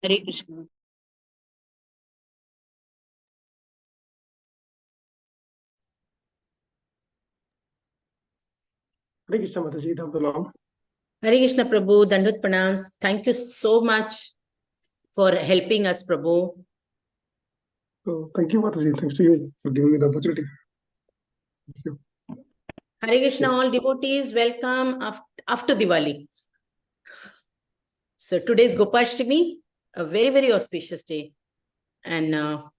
Hare Krishna. Hare Krishna Mataji, Dhamdulam. Hare Krishna Prabhu, Dandut Pranams. Thank you so much for helping us, Prabhu. So, thank you Mataji, thanks to you for giving me the opportunity. Thank you. Hare Krishna, Yes. all devotees, welcome after Diwali. So today is Gopashtami, a very, very auspicious day. And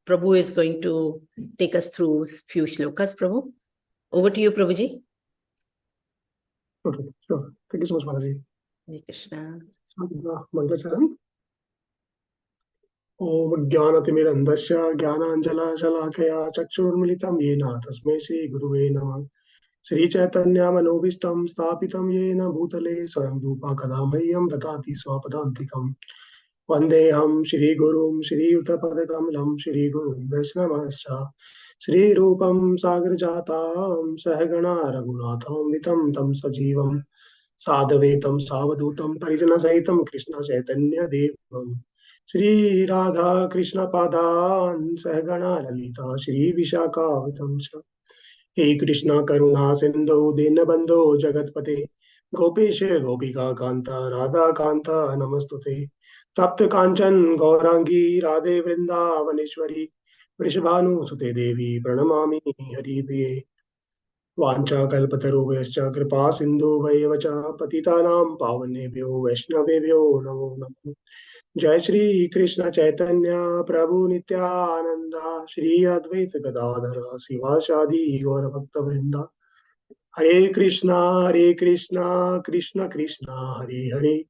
Prabhu is going to take us through few shlokas, Prabhu. Over to you, Prabhuji. Okay, sure. Thank you so much, Mataji. Hare Krishna. Mangacharan. Om Jnanatimirandasya Jnananjala Shalakaya Chakshurmilitam Yena Tasmai Shri Guruve Namah. Shri Chaitanya Manobishtam Sthapitam Yena Bhutale Swayam Rupa Kadamayyam Datati Swapadantikam. Vandeham Shri Gurum Shri Utapadakamalam Shri Gurum Vaishnavascha Shri Rupam Sagar Jatam Sahagana Raghunatham Vitam Tam Sajivam Sadhavetam Savadutam Parijana Saitam Krishna Chaitanya Devam Shri Radha Krishna Padan Sahagana Lalita Shri Vishaka Vitam He Krishna Karuna Sindhu Dinabandhu Jagatpate Gopish Gopika Kanta Radha Kanta Namastute Tapta Kanchan Gaurangi Radhe Vrindavaneshwari Vrishabhanu Sute Devi Pranamami Haripriye Vancha Kalpatarubhascha Kripa Sindhu Vayevacha Patitanam Pavanebhyo Vaishnavebhyo Namo Namo Jai Shri Krishna Chaitanya Prabhu Nityananda Shri Advaita Gadadhara Sivasadi Gaura Bhakta Vrinda Hare Krishna Krishna Krishna Hare Hare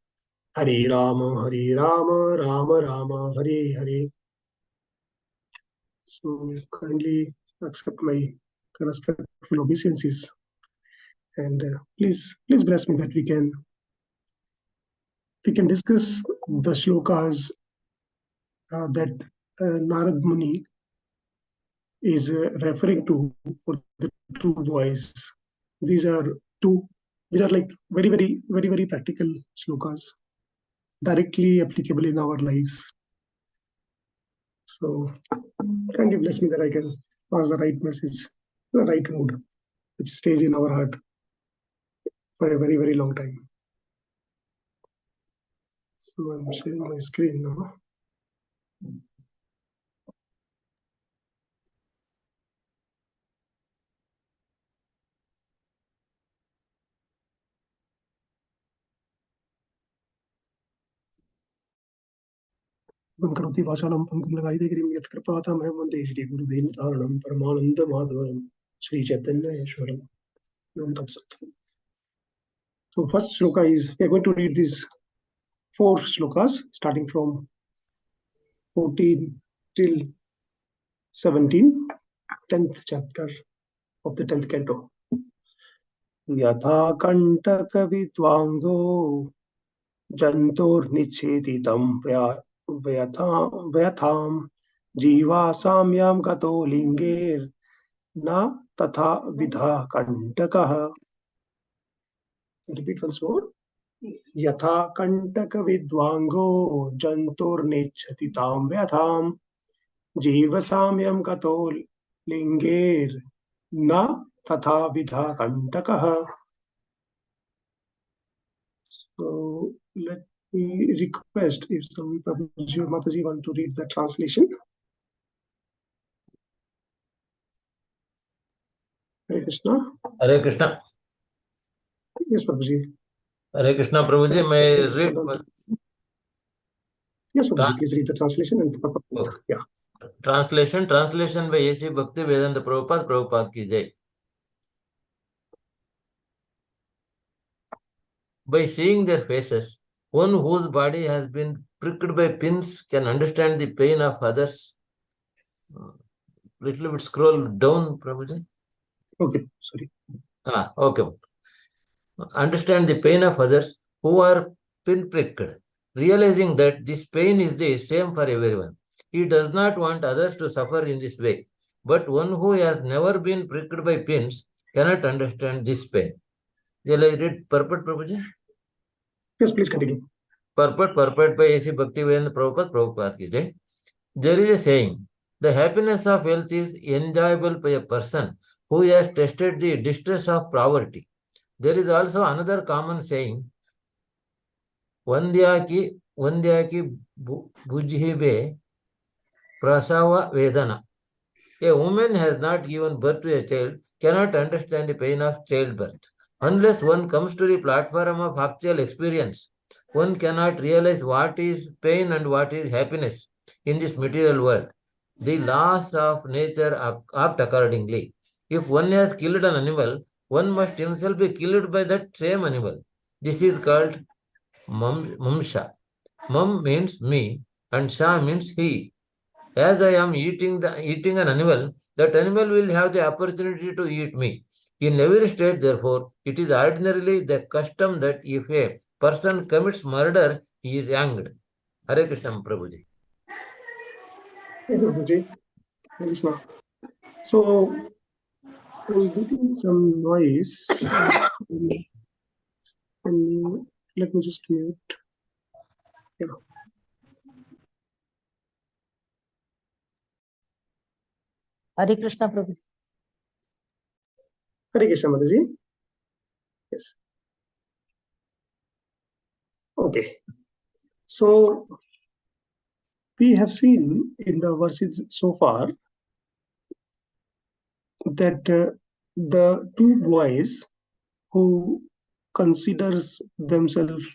Hare Rama Rama Rama Hare Hare. So kindly accept my respectful obeisances and please bless me that we can discuss the shlokas that Narad Muni is referring to for the two boys. These are like very practical shlokas, directly applicable in our lives. So kindly bless me that I can pass the right message, the right mood, which stays in our heart for a very long time. So I'm sharing my screen now. करोति वाचालं पंकुं लगायते गिरिं यत्कृपातमहं वन्दे श्रीगुरुदेव तारणं परमानन्दमाधवं श्रीचैतन्येश्वरम् Om Tat Sat. So first shloka is, we are going to read these 4 shlokas starting from 14 till 17, 10th chapter of the 10th canto. Yatha kantaka vidwango jantor nichetitam vyatham jiva samyam gato linger na tatha vidha kantakaha. Repeat once more. Yatha kantaka vidwango jantor nichetitam vyatham jiva samyam gato linger na tatha vidha kantakaha. So let me request if some Prabhuji or Mataji want to read the translation. Hare Krishna. Hare Krishna. Yes, Prabhuji. Hare Krishna, Prabhuji. May I read? Yes, Prabhuji. Please read the translation and Okay. Yeah. Translation by A.C. Bhakti Vedanta Prabhupada ki jai. By seeing their faces, one whose body has been pricked by pins can understand the pain of others. Little bit scroll down, Prabhuji. Okay, sorry. Okay. Understand the pain of others who are pin pricked, realizing that this pain is the same for everyone. He does not want others to suffer in this way. But one who has never been pricked by pins cannot understand this pain. Shall I read purport, Prabhuji? Yes, please continue. purport by A.C. Bhaktivedanta Prabhupada ki jai. There is a saying, the happiness of wealth is enjoyable by a person who has tested the distress of poverty. There is also another common saying, Vandya ki bujhibe prasava vedana. A woman has not given birth to a child, cannot understand the pain of childbirth. Unless one comes to the platform of actual experience, one cannot realize what is pain and what is happiness in this material world. The laws of nature act accordingly. If one has killed an animal, one must himself be killed by that same animal. This is called mumsha. Mum means me and sha means he. As I am eating an animal, that animal will have the opportunity to eat me. In every state, therefore, it is ordinarily the custom that if a person commits murder, he is hanged. Hare Krishna, Prabhuji. Prabhuji, Krishna. So I'm getting some noise. And let me just mute. Yeah. Hare Krishna, Prabhu. Hare Krishna, Mataji. Yes. Okay. So we have seen in the verses so far that the two boys who considers themselves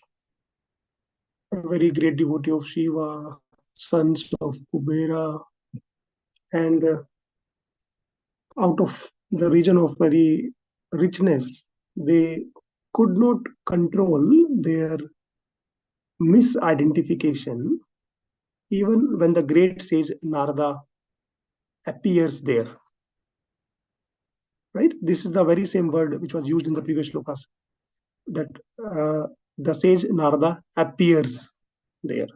a very great devotee of Shiva, sons of Kubera, and out of the region of very richness, they could not control their misidentification even when the great sage Narada appears there. Right? This is the very same word which was used in the previous shlokas, that the sage Narada appears there.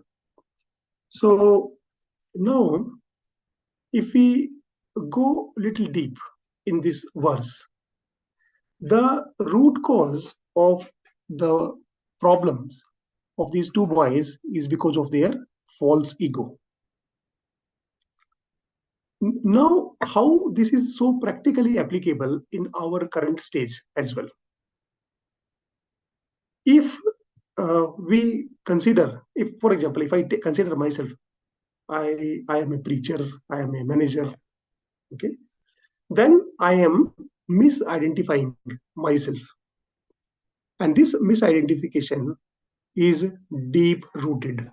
So now, if we go little deep in this verse, the root cause of the problems of these two boys is because of their false ego. Now, how this is so practically applicable in our current stage as well. If we consider, if for example, if I consider myself, I am a preacher, I am a manager, okay, then I am misidentifying myself. And this misidentification is deep rooted.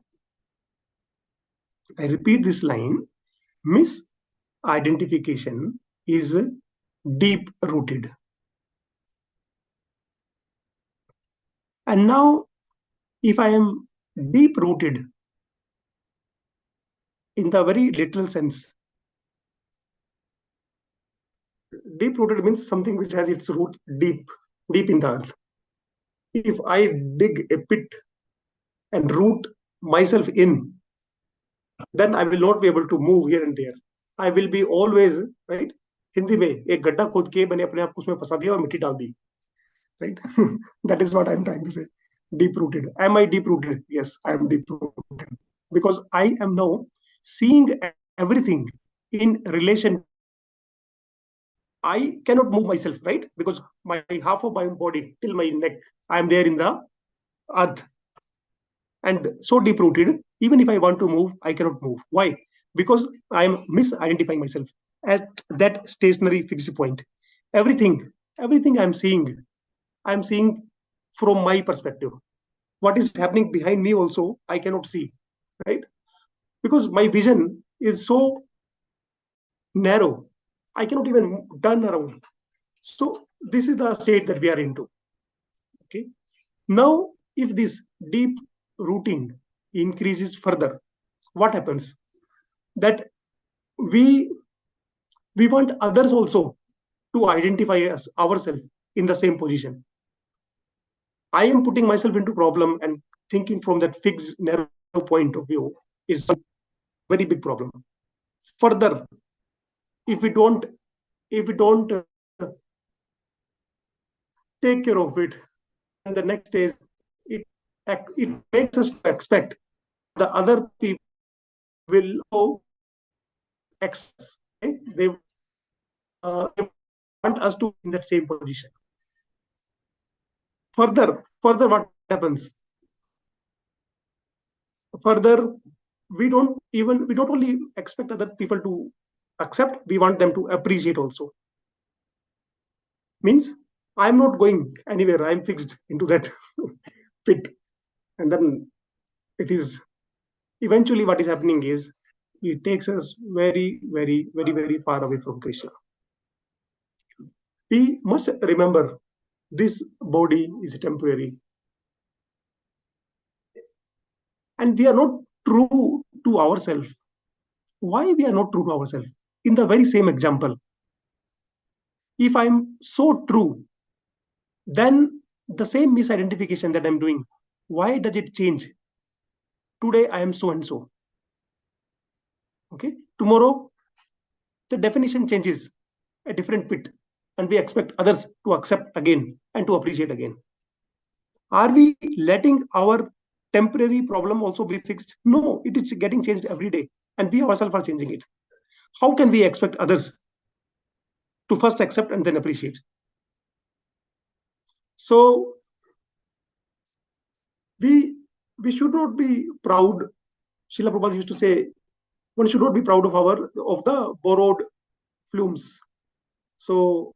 I repeat this line, misidentification is deep rooted. And now, if I am deep rooted in the very literal sense, deep rooted means something which has its root deep in the earth. If I dig a pit and root myself in, then I will not be able to move here and there. I will be always, right? Hindi में एक गड्ढा खोद के मैंने अपने आप को उसमें फंसा दिया और मिट्टी डाल दी, right? That is what I am trying to say. Deep rooted. Am I deep rooted? Yes, I am deep rooted because I am now seeing everything in relation. I cannot move myself, right? Because my half of my body till my neck, I am there in the earth. And so deep rooted, even if I want to move, I cannot move. Why? Because I am misidentifying myself at that stationary fixed point. Everything I'm seeing from my perspective. What is happening behind me also, I cannot see, right? Because my vision is so narrow, I cannot even turn around. So this is the state that we are into. Okay. Now, if this deep rooting increases further, what happens? That we want others also to identify us ourselves in the same position. I am putting myself into problem and thinking from that fixed narrow point of view is a very big problem. Further, if we don't take care of it, and the next is it it makes us expect the other people will express. Okay? They want us to be in that same position. Further, what happens? Further, we don't only expect other people to accept, we want them to appreciate also. Means I'm not going anywhere, I'm fixed into that pit. And then it is eventually what is happening is it takes us very, very, very, very far away from Krishna. We must remember this body is temporary. And we are not true to ourselves. Why we are not true to ourselves? In the very same example, if I'm so true, then the same misidentification that I'm doing, why does it change? Today I am so and so. Okay. Tomorrow the definition changes, a different pit, and we expect others to accept again and to appreciate again. Are we letting our temporary problem also be fixed? No, it is getting changed every day, and we ourselves are changing it. How can we expect others to first accept and then appreciate? So we should not be proud. Srila Prabhupada used to say, one should not be proud of the borrowed flumes. So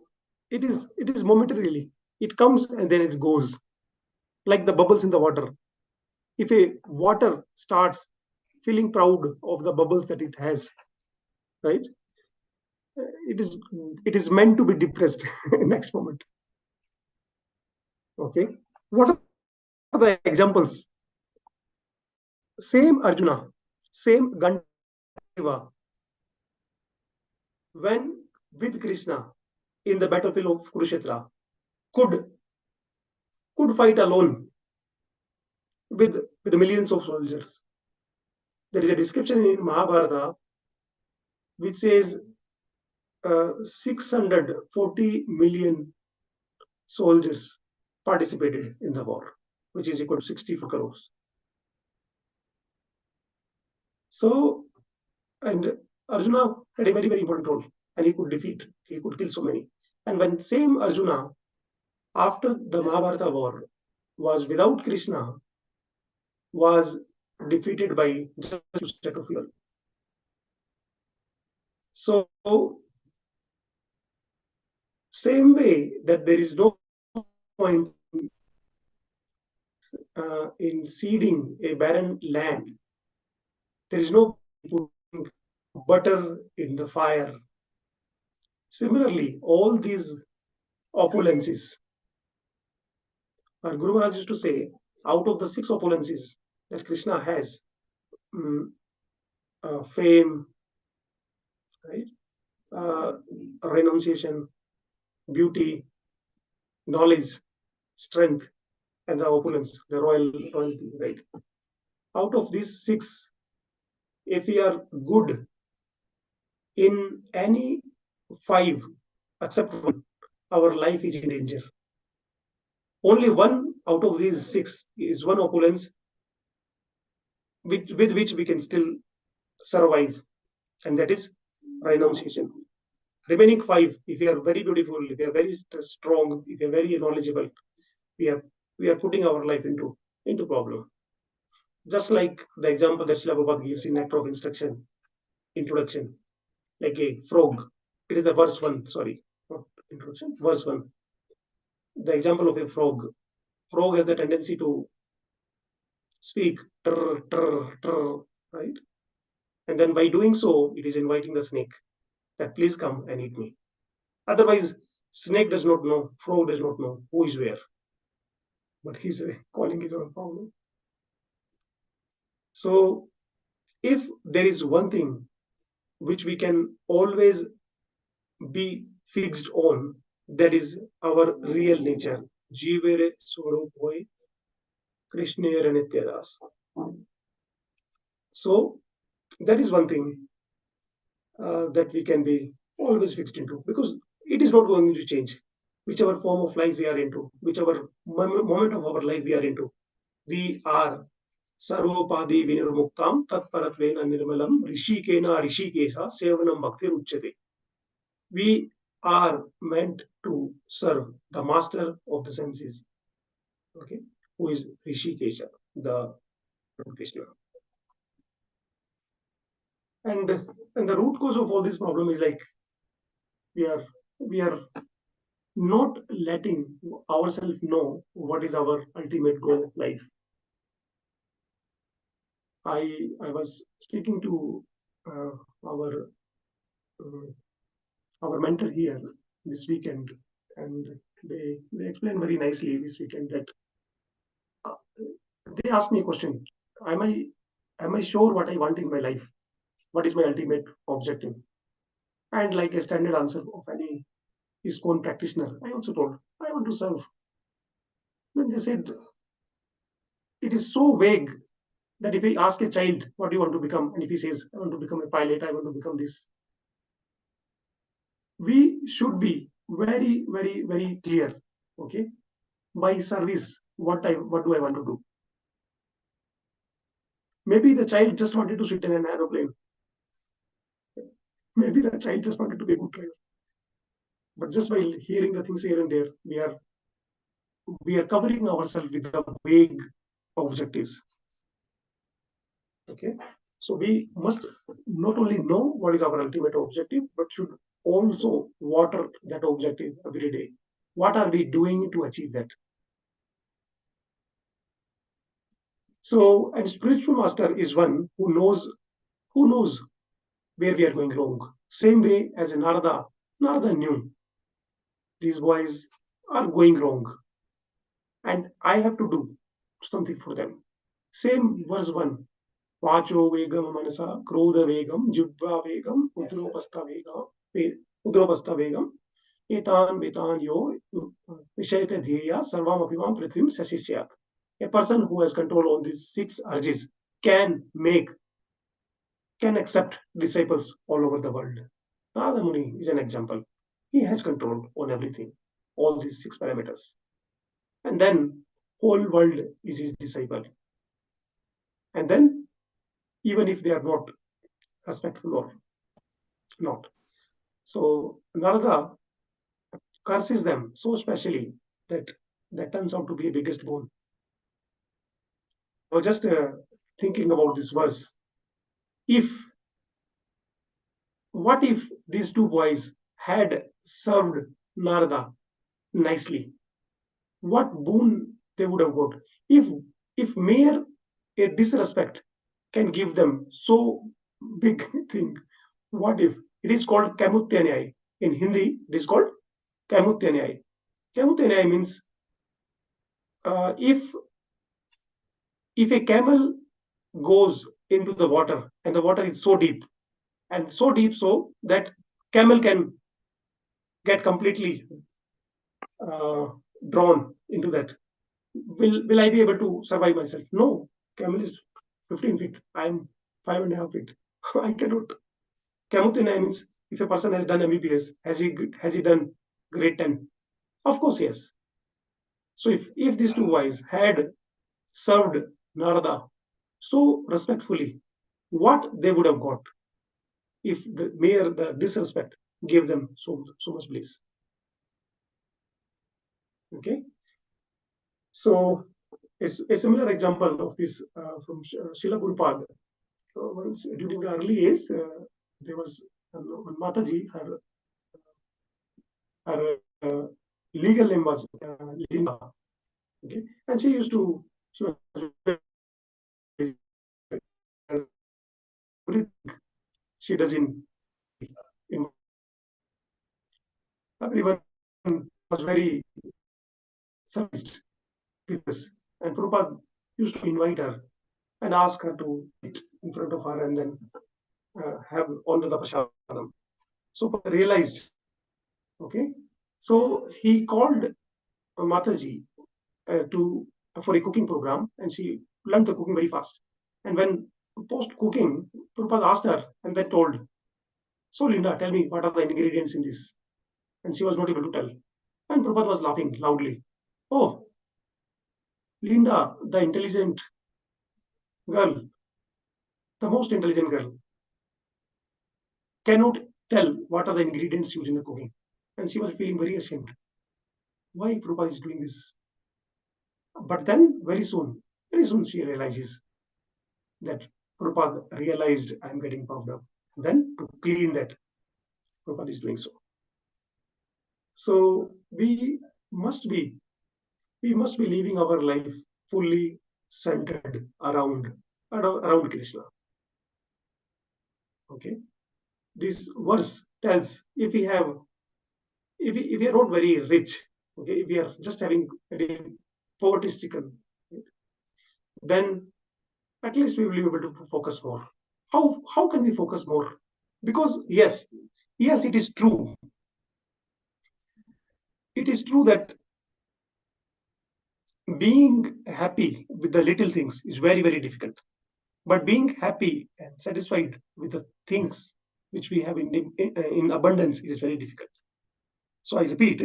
it is momentarily. It comes and then it goes, like the bubbles in the water. If a water starts feeling proud of the bubbles that it has, right? It is meant to be depressed next moment. Okay. What are the examples? Same Arjuna, same Gandhiva, when with Krishna in the battlefield of Kurukshetra, could fight alone with millions of soldiers. There is a description in Mahabharata which says 640 million soldiers participated in the war, which is equal to 64 crores. So, and Arjuna had a very, very important role, and he could kill so many. And when same Arjuna, after the Mahabharata war, was without Krishna, was defeated by just a set of people. So, same way that there is no point in seeding a barren land, there is no putting butter in the fire. Similarly, all these opulences, our Guru Maharaj used to say, out of the 6 opulences that Krishna has, fame, right, renunciation, beauty, knowledge, strength, and the opulence, the royalty, right? Out of these 6, if we are good in any 5 except one, our life is in danger. Only one out of these 6 is one opulence with which we can still survive, and that is renunciation. Remaining 5, if we are very beautiful, if we are very strong, if we are very knowledgeable, we are putting our life into problem. Just like the example that Srila Prabhupada gives in Nectar of Introduction, like a frog. It is the verse 1, sorry, not introduction, verse 1. The example of a frog. Frog has the tendency to speak, trr, trr, trr, right? And then by doing so, it is inviting the snake that please come and eat me. Otherwise, snake does not know, frog does not know who is where. But he's calling his own problem. So, if there is one thing which we can always be fixed on, that is our real nature. Jivere Swarup Hoy Krishnere Nityadas. So, that is one thing that we can be always fixed into, because it is not going to change. Whichever form of life we are into, whichever moment of our life we are into, We are Sarvopadi Vinirmuktam Tatparatvena Nirmalam Rishikena Rishikesha Sevanam Bhakti Uchyate. We are meant to serve the master of the senses, okay, who is Rishikesha, the Lord Krishna. And the root cause of all this problem is like we are not letting ourselves know what is our ultimate goal of life. I was speaking to our mentor here this weekend, and they explained very nicely this weekend that they asked me a question: Am I sure what I want in my life? What is my ultimate objective? And like a standard answer of any ISKCON practitioner, I also told I want to serve. Then they said it is so vague that if I ask a child, what do you want to become? And if he says, I want to become a pilot, I want to become this. We should be very, very, very clear, okay? By service, what do I want to do? Maybe the child just wanted to sit in an aeroplane. Maybe the child just wanted to be a good driver. But just by hearing the things here and there, we are covering ourselves with the vague objectives. Okay, so we must not only know what is our ultimate objective, but should also water that objective every day. What are we doing to achieve that? So, and spiritual master is one who knows where we are going wrong. Same way as Narada knew these boys are going wrong, and I have to do something for them. Same verse 1. Vacho vegam manasa krodha vegam jibva vegam udropasta vegam etan vetan yo vishayate dheya sarvam apimam prithvim sasishyat. A person who has control on these 6 urges can accept disciples all over the world. Narada Muni is an example. He has control on everything, all these 6 parameters. And then whole world is his disciple. And then even if they are not respectful or not. So Narada curses them so specially that turns out to be a biggest boon. I was just thinking about this verse. What if these 2 boys had served Narada nicely? What boon they would have got? If mere a disrespect can give them so big thing, what if it is called Kamutyanyai? In Hindi, it is called Kamutyanyai. Kamutyanyai means if a camel goes into the water and the water is so deep so that camel can get completely drawn into that, will I be able to survive myself? No, camel is 15 feet. I am 5.5 feet. I cannot. Kamutina means if a person has done MBBS, has he done grade 10? Of course, yes. So if these 2 boys had served Narada so respectfully, what they would have got if the disrespect gave them so much bliss. Okay, so a similar example of this from Srila Prabhupada. Once during the early years, there was one Mataji, her legal name was Linda. Okay, and she was she does in everyone was very surprised with this, and Prabhupada used to invite her and ask her to sit in front of her and then have honor the prasadam. So Prabhupada realized, okay, so he called Mataji for a cooking program, and she learned the cooking very fast. And when post cooking, Prabhupada asked her and then told, so Linda, tell me what are the ingredients in this? And she was not able to tell. And Prabhupada was laughing loudly. Oh, Linda, the intelligent girl, the most intelligent girl, cannot tell what are the ingredients used in the cooking. And she was feeling very ashamed. Why Prabhupada is doing this? But then very soon she realizes that Prabhupada realized I am getting puffed up. And then to clean that, Prabhupada is doing so. So we must be living our life fully centered around Krishna. Okay. This verse tells if we are not very rich, okay, if we are just having poverty stricken, then at least we will be able to focus more. How can we focus more? Because yes, it is true. It is true that being happy with the little things is very, very difficult. But being happy and satisfied with the things which we have in abundance, it is very difficult. So I repeat,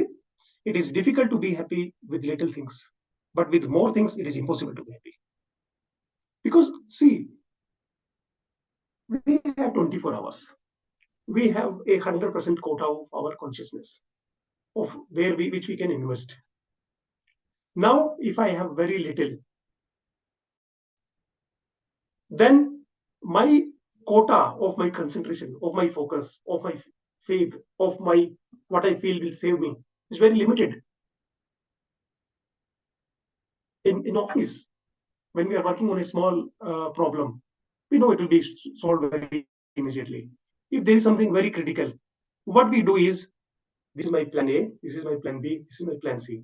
it is difficult to be happy with little things, but with more things, it is impossible to be happy. Because see, we have 24 hours. We have 100% quota of our consciousness, of which we can invest. Now, if I have very little, then my quota of my concentration, of my focus, of my faith, of my what I feel will save me is very limited. In office, when we are working on a small problem, we know it will be solved very immediately. If there is something very critical, what we do is, this is my plan A, this is my plan B, this is my plan C.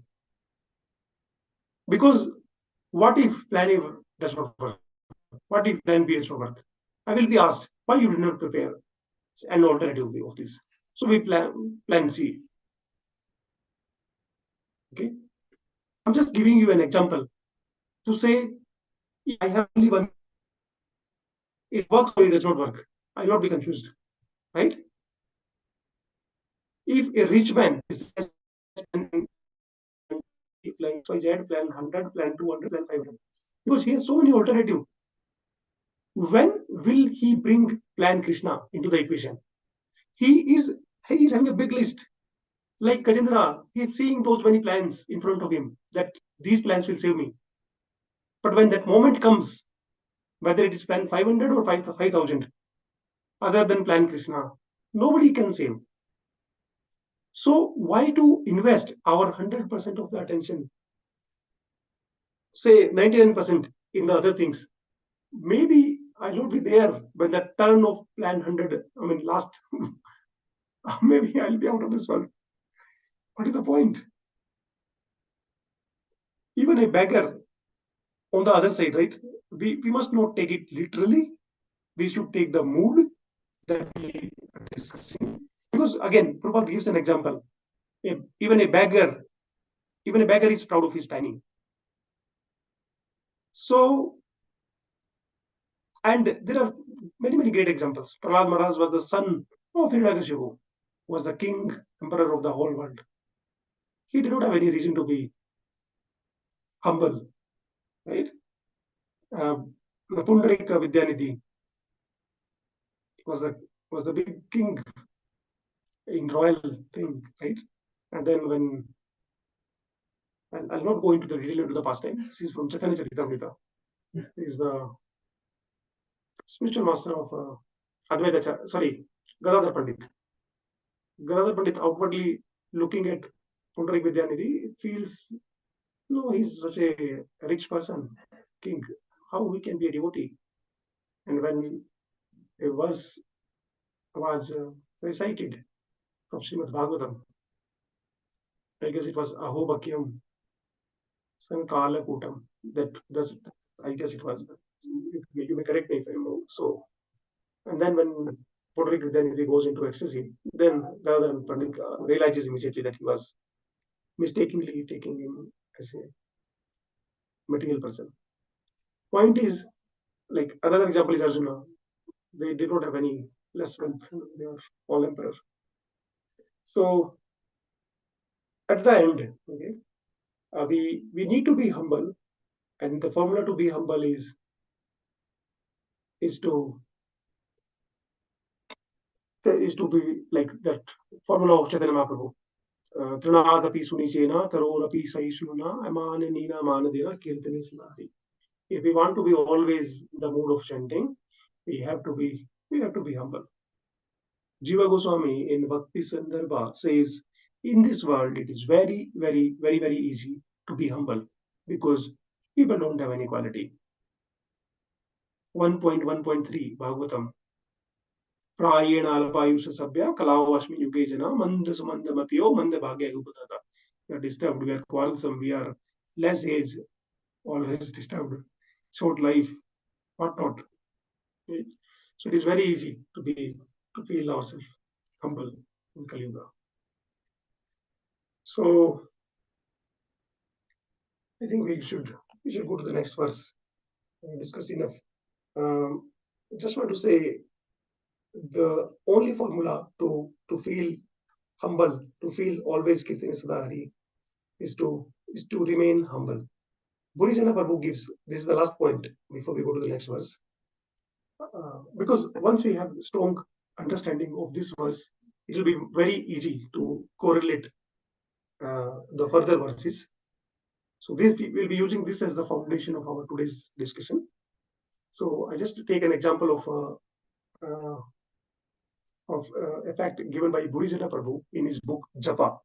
Because what if plan A does not work? What if plan B does not work? I will be asked, why you did not prepare an alternative view of this? So we plan C. Okay. I'm just giving you an example to say, I have only one, it works or it does not work. I will not be confused, right? If a rich man is plan XYZ, plan 100, plan 200, plan 500, because he has so many alternatives. When will he bring plan Krishna into the equation? He is having a big list. Like Gajendra, he is seeing those many plans in front of him, that these plans will save me. But when that moment comes, whether it is plan 500 or 5,000, other than plan Krishna, nobody can save. So why to invest our 100% of the attention, say 99% in the other things? Maybe I'll not be there when the turn of plan 100, last, maybe I'll be out of this world. What is the point? Even a beggar, on the other side, right? We must not take it literally. We should take the mood that we are discussing. Because again, Prabhupada gives an example. Even a beggar is proud of his penny. So, and there are many, many great examples. Prahlad Maharaj was the son of Hiranyakashipu, was the king, emperor of the whole world. He did not have any reason to be humble, right? Pundarika Vidyanidhi was the big king in royal thing, right? And then when, and I'll not go into the detail into the pastime. This is from Chaitanya Charitamrita. He is the spiritual master of Gadadhar Pandit. Gadadhar Pandit, outwardly looking at Pundarik Vidyanidhi, feels, no, he's such a rich person, king. How he can be a devotee? And when a verse was recited from Srimad Bhagavatam, I guess it was Aho Bhakyam Sankala Kutam. That's I guess it was. You may correct me if I'm wrong. So, and then when Puerto then he goes into ecstasy, then Gadadhar Pandit realizes immediately that he was mistakenly taking him as a material person. Point is, like another example is Arjuna. They did not have any less wealth. They were all emperor. So at the end, okay, we need to be humble And the formula to be humble is to be like that formula of Chaitanya Mahaprabhu. Trinadapi Sunishena, Tarorapi Saishuna, Amana Nina Manadina, Kirtani Slari. If we want to be always in the mood of chanting, we have to be humble. Jiva Goswami in Bhakti Sandarbha says, in this world it is very, very, very, very easy to be humble because people don't have any quality. 1.1.3 Bhagavatam. Prayena alpayusha sabya kalavashmi yuge jana manda sumanda matiyo manda bhagya upatata. We are disturbed, we are quarrelsome, we are less age, always disturbed, short life, whatnot. Right? So it is very easy to feel ourselves humble in Kali Yuga. So I think we should go to the next verse. We discussed enough. Just want to say the only formula to feel humble, to feel always Kirtani Sadahari, is to remain humble. Burijana Prabhu gives, this is the last point before we go to the next verse. Because once we have strong understanding of this verse, it will be very easy to correlate the further verses. So we will be using this as the foundation of our today's discussion. So I just take an example of a fact given by Burijana Prabhu in his book Japa.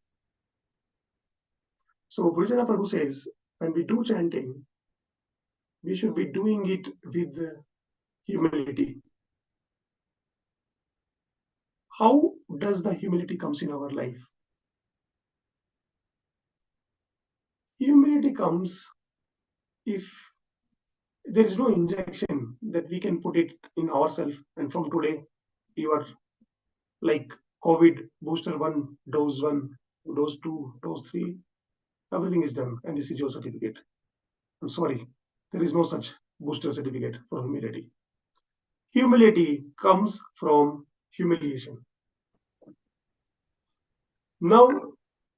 So Burijana Prabhu says, when we do chanting, we should be doing it with humility. How does the humility comes in our life? Humility comes if there is no injection that we can put it in ourselves, and from today you are like COVID booster 1, dose 1, dose 2, dose 3, everything is done, and this is your certificate. I'm sorry, there is no such booster certificate for humility. Humility comes from humiliation. Now,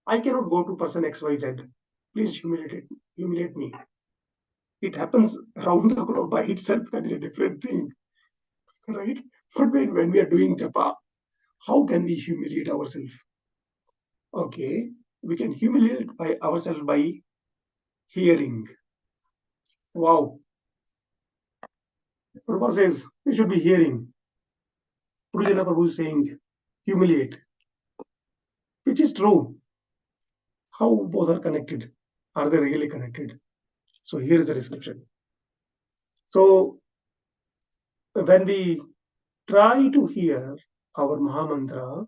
I cannot go to person XYZ. Please humiliate me. It happens around the globe by itself. That is a different thing, right? But when we are doing japa, how can we humiliate ourselves? Okay, we can humiliate ourselves by hearing. Wow. Prabhupada says we should be hearing. Purujana Prabhu is saying humiliate, which is true. How both are connected? Are they really connected? So here is the description. So when we try to hear our Mahamantra,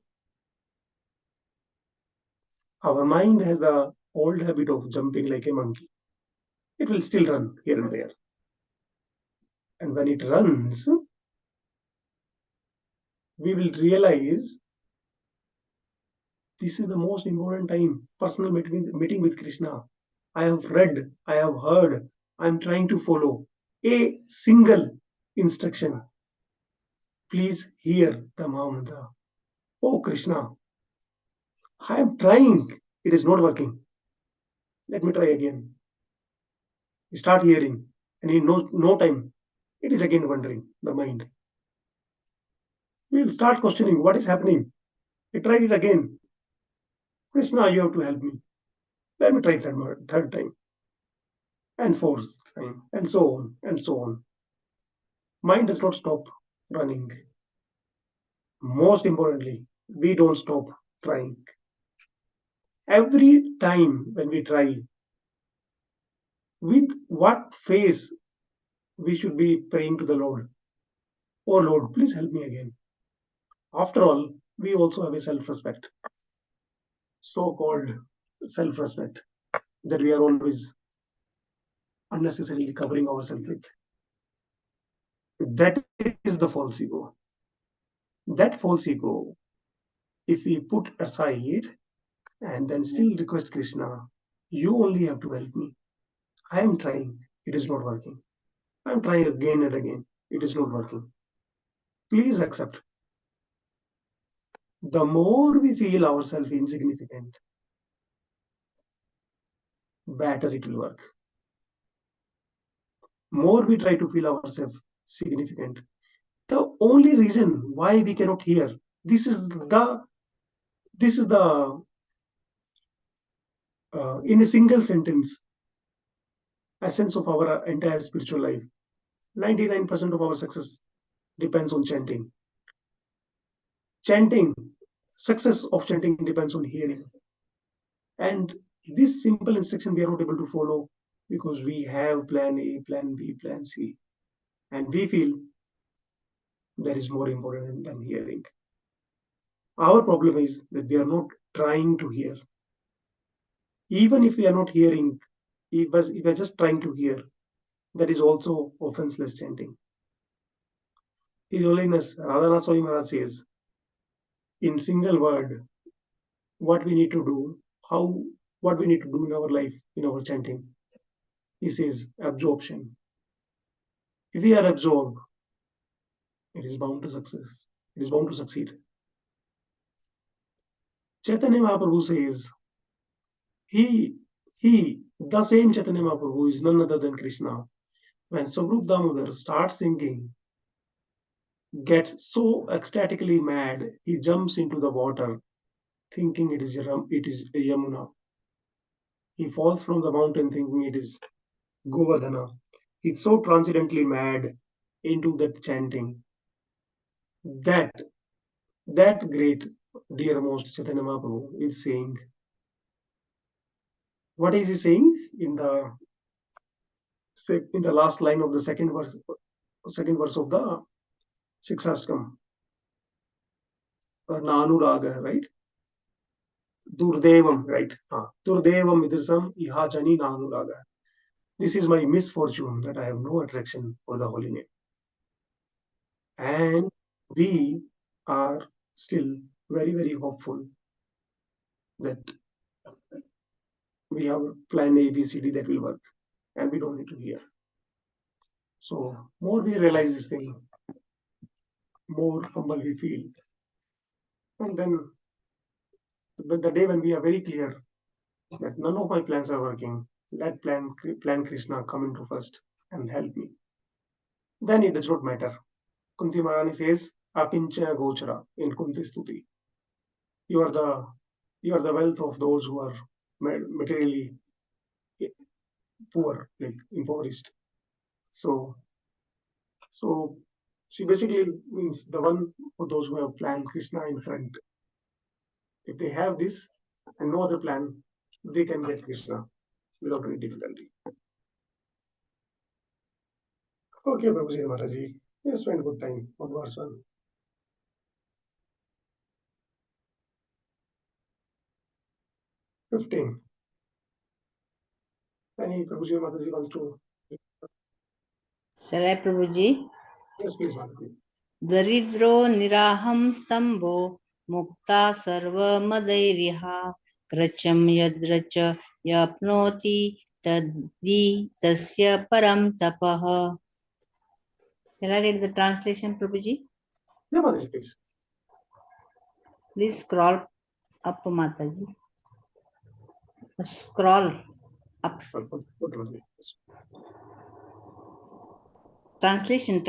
our mind has the old habit of jumping like a monkey. It will still run here and there. And when it runs, we will realize this is the most important time, personal meeting with Krishna. I have read, I have heard, I am trying to follow a single instruction. Please hear the Mahamantra. Oh Krishna, I am trying. It is not working. Let me try again. You start hearing, and in no time, it is again wandering, the mind. We will start questioning what is happening. We tried it again. Krishna, you have to help me. Let me try third time. And fourth time. And so on, and so on. Mind does not stop running. Most importantly, we don't stop trying. Every time when we try, with what face we should be praying to the Lord? Oh Lord, please help me again. After all, we also have a self-respect. So-called self-respect that we are always unnecessarily covering ourselves with. That is the false ego. That false ego, if we put aside and then still request Krishna, you only have to help me. I am trying. It is not working. I am trying again and again. It is not working. Please accept. The more we feel ourselves insignificant, better it will work. more we try to feel ourselves significant. The only reason why we cannot hear, this is the in a single sentence, essence of our entire spiritual life. 99% of our success depends on chanting. Success of chanting depends on hearing. And this simple instruction we are not able to follow because we have plan A, plan B, plan C. And we feel that is more important than hearing. Our problem is that we are not trying to hear. Even if we are not hearing, if we are just trying to hear, that is also offenseless chanting. His Holiness Radhanath Swami Maharaj says, in single word, what we need to do, what we need to do in our life, in our chanting. He says absorption. If we are absorbed, it is bound to success. It is bound to succeed. Chaitanya Mahaprabhu says, the same Chaitanya Mahaprabhu is none other than Krishna. When Sabrup Damodar starts singing, gets so ecstatically mad, he jumps into the water, thinking it is Yamuna. He falls from the mountain thinking it is Govardhana. He's so transcendently mad into that chanting. That great, dearmost Chaitanya Mahaprabhu is saying, what is he saying in the last line of the second verse of the Sikshastakam? Nanuraga, right? Durdevam, right? Durdevam idrisam iha jani nanuraga. This is my misfortune that I have no attraction for the holy name. And we are still very, very hopeful that we have plan A, B, C, D that will work, and we don't need to hear. So more we realize this thing, more humble we feel. And then the day when we are very clear that none of my plans are working, let plan Krishna come into first and help me. Then it does not matter. Kunti Maharani says, Akinchana Gochara in Kunti Stuti. You are the wealth of those who are materially poor, like impoverished. So she basically means the one for those who have planned Krishna in front. If they have this and no other plan, they can get Krishna without any difficulty. Okay, Prabhuji and Mataji, you spend a good time on verse 1. $15. Any Prabhuji and Mataji wants to? Shall I, Prabhuji? Yes, please, Mataji. Daridro niraham sambho mukta sarva madairiha kracham yadracha yapnoti taddi tasya param tapah. Shall I read the translation, Prabhuji? Yeah, Mataji, please. Please scroll up, Mataji. Scroll up. Okay, Mataji. Translation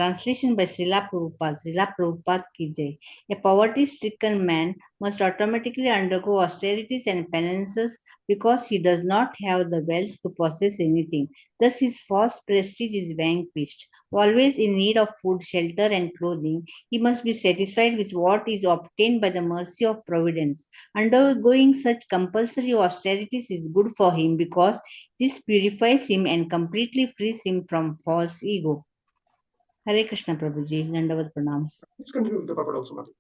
by Srila Prabhupada ki jai. A poverty-stricken man must automatically undergo austerities and penances because he does not have the wealth to possess anything. Thus his false prestige is vanquished. Always in need of food, shelter and clothing, he must be satisfied with what is obtained by the mercy of providence. Undergoing such compulsory austerities is good for him because this purifies him and completely frees him from false ego. Hare Krishna Prabhuji, Dandavad Pranams. Let's continue with the purport also, Mataji.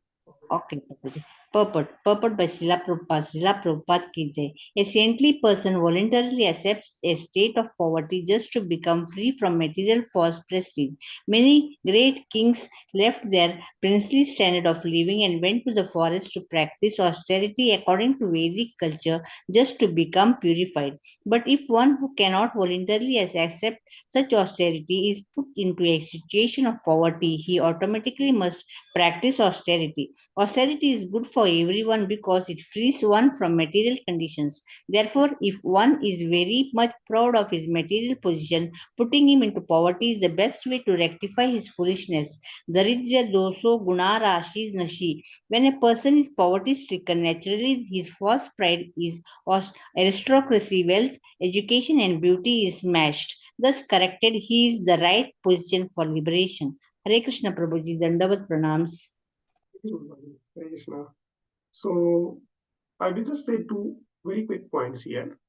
Okay, Prabhuji. Purport by Srila Prabhupada ki jai. A saintly person voluntarily accepts a state of poverty just to become free from material false prestige. Many great kings left their princely standard of living and went to the forest to practice austerity according to Vedic culture just to become purified. But if one who cannot voluntarily accept such austerity is put into a situation of poverty, he automatically must practice austerity. Austerity is good for for everyone because it frees one from material conditions. Therefore, if one is very much proud of his material position, putting him into poverty is the best way to rectify his foolishness. Daridya doso guna rashis nashi. When a person is poverty stricken, naturally his false pride is aristocracy, wealth, education, and beauty is smashed. Thus corrected, he is the right position for liberation. Hare Krishna Prabhuji, Dandavat Pranams. Hare Krishna. So I will just say two very quick points here.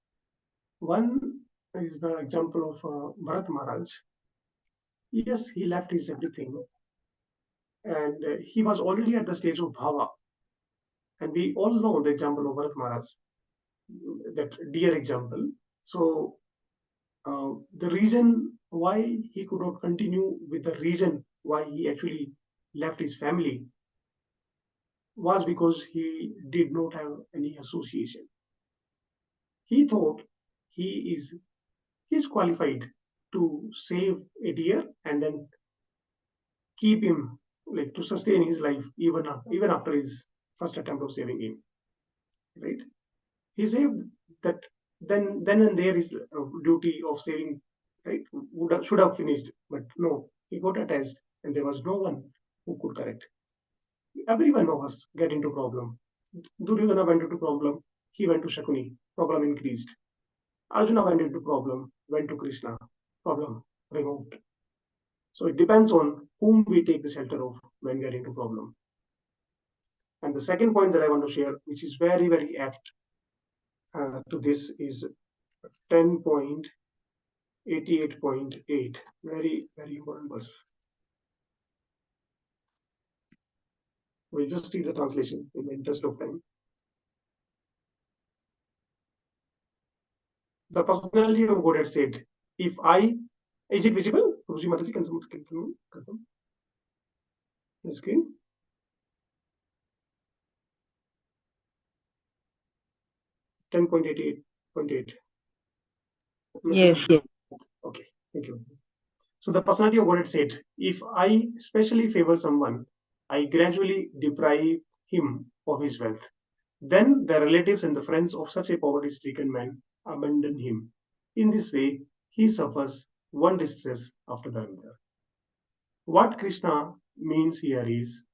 One is the example of Bharat Maharaj. Yes, he left his everything, and he was already at the stage of bhava. And we all know the example of Bharat Maharaj, that dear example. So the reason why he could not continue with the reason why he actually left his family was because he did not have any association. He thought he is qualified to save a deer and then keep him, like, to sustain his life even after his first attempt of saving him. Right? He saved that. Then and there his duty of saving, right, should have finished, but no, he got attached, and there was no one who could correct. Every one of us get into problem. Duryodhana went into problem. He went to Shakuni. Problem increased. Arjuna went into problem. Went to Krishna. Problem removed. So it depends on whom we take the shelter of when we are into problem. And the second point that I want to share, which is very, very apt to this, is 10.88.8. Very, very important verse. We'll just read the translation in the interest of time. The personality of God had said, if I, is it visible? Ruji Mataji, can someone confirm the screen? .88.8. Yes. Okay, thank you. So the personality of God had said, if I specially favor someone, I gradually deprive him of his wealth. Then the relatives and the friends of such a poverty-stricken man abandon him. In this way, he suffers one distress after the other. What Krishna means here is,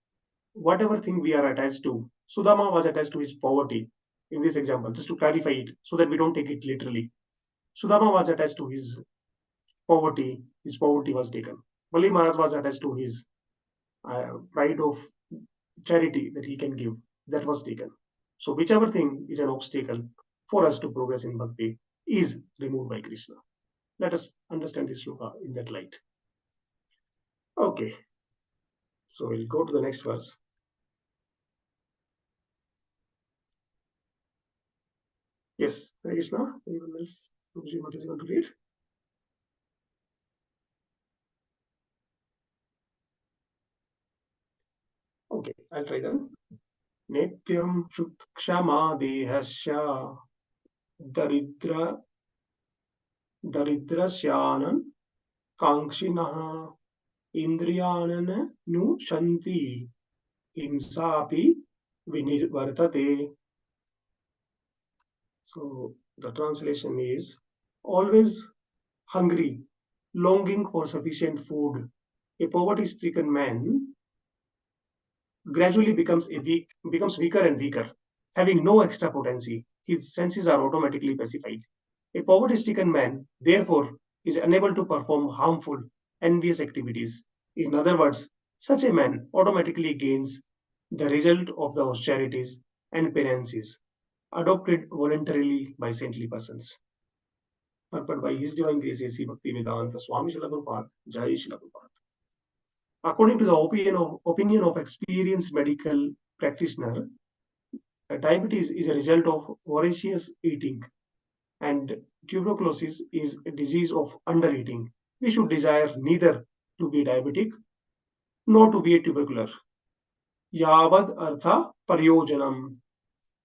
whatever thing we are attached to, Sudama was attached to his poverty in this example, just to clarify it so that we don't take it literally. Sudama was attached to his poverty was taken. Bali Maharaj was attached to his pride of charity that he can give, that was taken. So whichever thing is an obstacle for us to progress in bhakti is removed by Krishna. Let us understand this sloka in that light. Okay, so we'll go to the next verse. Yes, Hare Krishna. Anyone else? Prabhuji, what is going to read? Okay, I'll try then. Nityam Kshama Dehasya Daridrasyanan Kankshinaha Indriyanana Nu Shanti Himsapi Vinirvartate. So the translation is, always hungry, longing for sufficient food, a poverty-stricken man gradually becomes weaker and weaker, having no extra potency. His senses are automatically pacified. A poverty-stricken man, therefore, is unable to perform harmful, envious activities. In other words, such a man automatically gains the result of the austerities and penances adopted voluntarily by saintly persons. Purport by His Divine Grace A.C. Bhaktivedanta Swami Srila Prabhupada, Jai Srila Prabhupada. According to the opinion of experienced medical practitioner, diabetes is a result of voracious eating, and tuberculosis is a disease of undereating. We should desire neither to be diabetic nor to be a tubercular. Yavad artha paryojanam.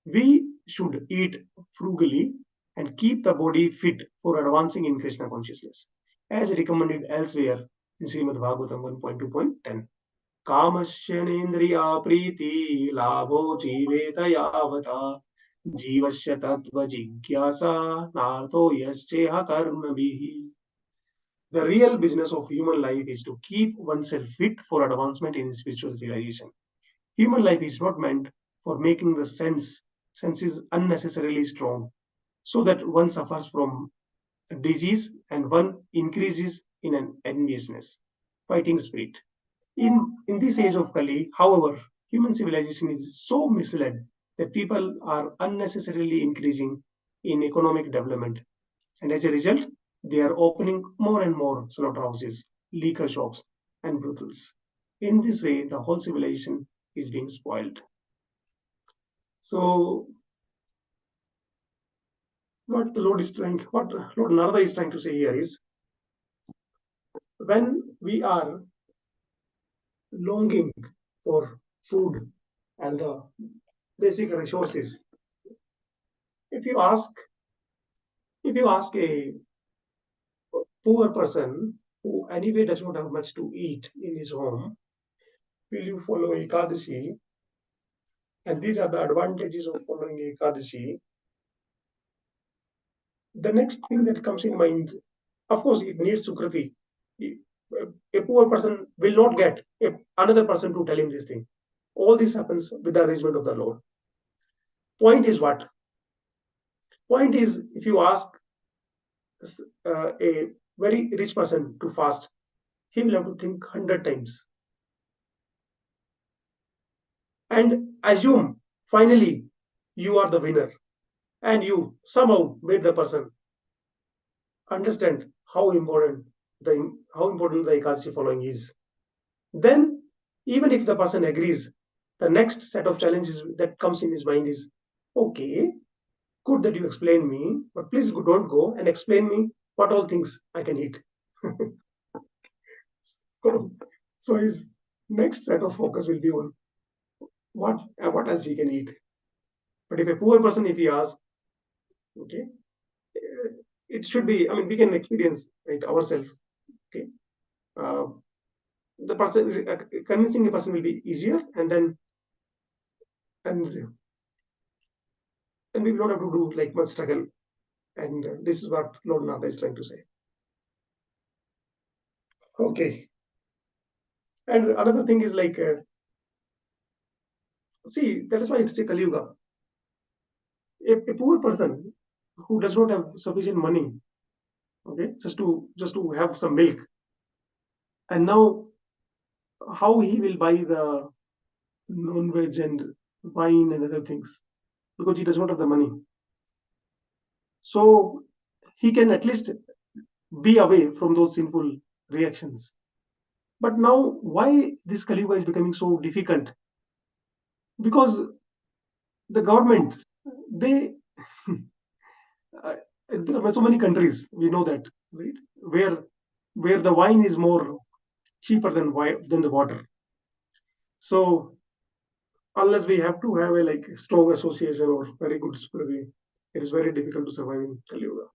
We should eat frugally and keep the body fit for advancing in Krishna consciousness, as recommended elsewhere in Srimad Bhagavatam 1.2.10. कामस्य नेन्द्रिया प्रीति लाभो जीवेत यावता जीवस्य तत्व जिज्ञासा नार्तो यश्चेह कर्मभिः. The real business of human life is to keep oneself fit for advancement in spiritual realization. Human life is not meant for making the senses unnecessarily strong, so that one suffers from disease and one increases in an enviousness, fighting spirit. In this age of Kali, however, human civilization is so misled that people are unnecessarily increasing in economic development, and as a result, they are opening more and more slaughterhouses, liquor shops, and brothels. In this way, the whole civilization is being spoiled. So, what Lord Narada is trying to say here is, when we are longing for food and the basic resources, if you ask a poor person who anyway does not have much to eat in his home, will you follow Ekadashi? And these are the advantages of following Ekadashi. The next thing that comes in mind, of course, it needs Sukriti. A poor person will not get another person to tell him this thing. All this happens with the arrangement of the Lord. Point is what? Point is, if you ask a very rich person to fast, he will have to think 100 times and assume finally you are the winner, and you somehow made the person understand how important the Ekadashi following is. Then, even if the person agrees, the next set of challenges that comes in his mind is, okay, good that you explain me, but please don't go and explain me what all things I can eat. So his next set of focus will be on what else he can eat. But if a poor person, if he asks, okay, it should be, I mean, we can experience it ourselves. Okay, the person convincing a person will be easier, and we will not have to do like much struggle. And this is what Lord Nada is trying to say. Okay. And another thing is like, see, that is why it's a Kali Yuga. A poor person who does not have sufficient money, okay, just to have some milk, and now how he will buy the non-veg and wine and other things, because he does not have the money. So he can at least be away from those sinful reactions. But now, why this Kali Yuga is becoming so difficult? Because the governments, they there are so many countries, we know that, right, where the wine is more cheaper than the water. So unless we have to have a like strong association or very good security, it is very difficult to survive in Kali Yuga.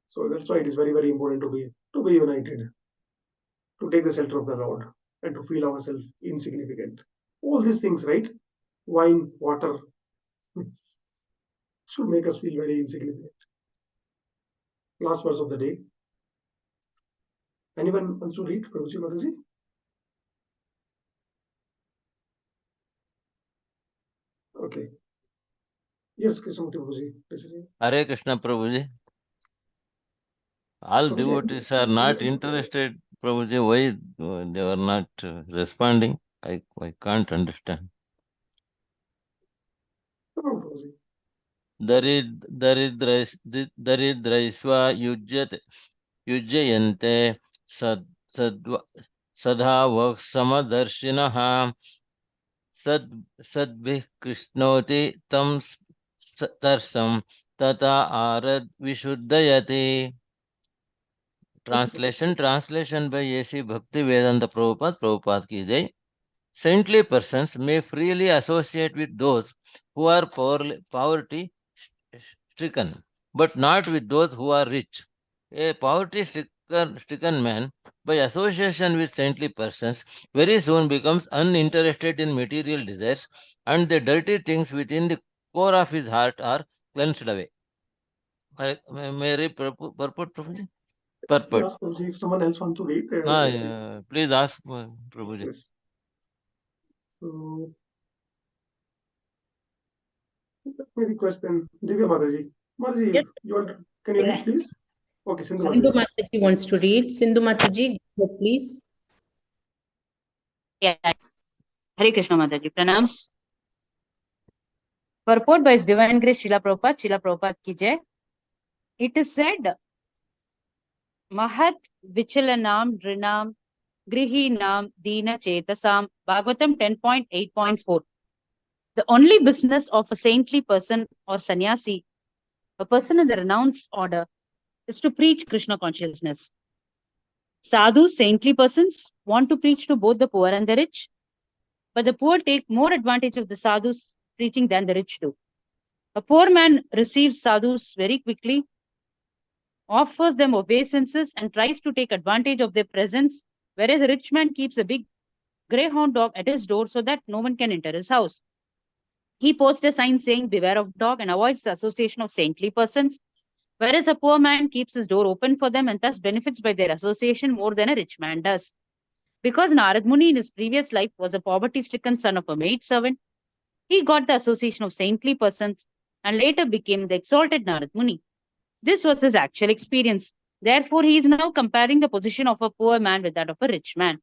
So that's why it is very, very important to be united, to take the shelter of the Lord, and to feel ourselves insignificant. All these things, right? Wine, water, should make us feel very insignificant. Last verse of the day. Anyone wants to read, Prabhuji Mataji? Okay. Yes, Krishnamurti Prabhuji. Please read. Hare Krishna Prabhuji. All Prabhuji, devotees are not interested, Prabhuji. Why they are not responding? I can't understand. come on, Prabhuji. Daridraisva yujyante sadhavak samadarshinaha sadvih krishnoti tam tarsam tata arad vishuddhayati. Translation by A.C. Bhakti Vedanta Prabhupada ki jai. Saintly persons may freely associate with those who are poverty stricken, but not with those who are rich. A poverty stricken man by association with saintly persons, very soon becomes uninterested in material desires, and the dirty things within the core of his heart are cleansed away. May I read purport, Prabhuji? Purport. Yes, Prabhuji, if someone else wants to read, Please ask, Prabhuji. yes. So, let me request then, Divya Mataji. Mataji, Yes. can you read, Yeah. please? Okay, Sindhu Sindhu Mataji. Mataji wants to read. Sindhu Mataji, go please. Yeah. Hare Krishna Mataji. Pranams. Purport by His Divine Grace Srila Prabhupada ki jai. It is said, Mahat Vichalanam Rinam Grihinam Dina Chetasam, Bhagavatam 10.8.4. The only business of a saintly person or sannyasi, a person in the renounced order, is to preach Krishna consciousness. Sadhus, saintly persons, want to preach to both the poor and the rich, but the poor take more advantage of the sadhus preaching than the rich do. A poor man receives sadhus very quickly, offers them obeisances, and tries to take advantage of their presence, whereas a rich man keeps a big greyhound dog at his door so that no one can enter his house. He posts a sign saying, "Beware of dog," and avoids the association of saintly persons, whereas a poor man keeps his door open for them and thus benefits by their association more than a rich man does. Because Narad Muni in his previous life was a poverty-stricken son of a maid servant, he got the association of saintly persons and later became the exalted Narad Muni. This was his actual experience. Therefore, he is now comparing the position of a poor man with that of a rich man.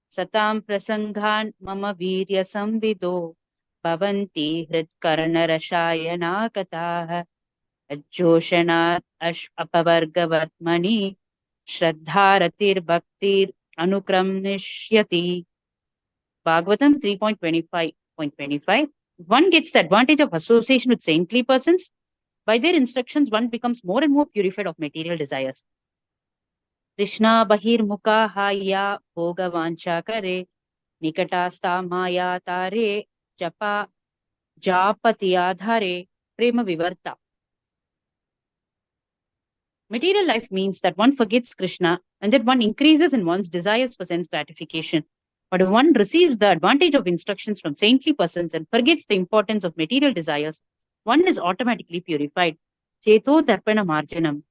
Satam prasanghan mama virya samvido bhavanti hritkarnarashayana katah ajjoshanat apavargavatmani shraddharatir bhaktir anukramnishyati. Bhagavatam 3.25.25. One gets the advantage of association with saintly persons. By their instructions, one becomes more and more purified of material desires. Krishna bahir mukha haya bhoga vancha kare nikatasta maya tare japa japati adhare prema vivarta. Material life means that one forgets Krishna and that one increases in one's desires for sense gratification. But if one receives the advantage of instructions from saintly persons and forgets the importance of material desires, one is automatically purified. Cheto darpana marjanam.